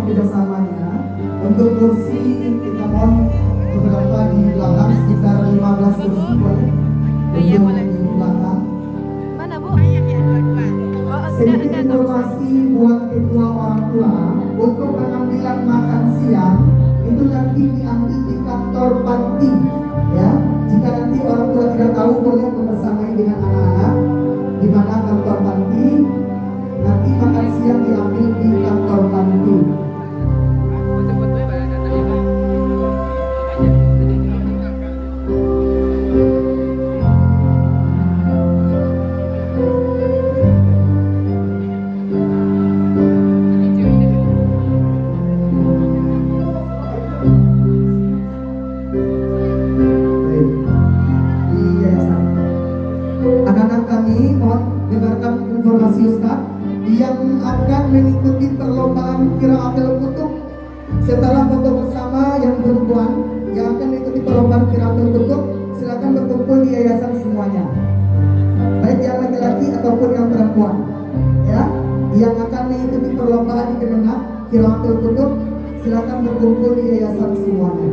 kerjasamanya. Untuk kursi kita mohon beberapa di belakang sekitar 15 kursi boleh. Iya, Untuk boleh. di belakang. Mana Bu? Ya, dua-dua. Oh, Sedikit enggak. informasi buat kedua orang tua untuk pengambilan makan siang itu nanti diambil di kantor panti ya. Jika nanti orang tua tidak tahu boleh membersamai dengan anak-anak di mana kantor panti. Nanti makan siang diambil di kantor panti. Anak-anak kami mohon dengarkan informasi Ustaz yang akan mengikuti perlombaan kira apel kutub setelah foto bersama yang perempuan yang akan mengikuti perlombaan kira apel kutub silakan berkumpul di yayasan semuanya, baik yang laki-laki ataupun yang perempuan ya. Yang akan mengikuti perlombaan di Kemenang kira apel kutub silakan berkumpul di yayasan semuanya.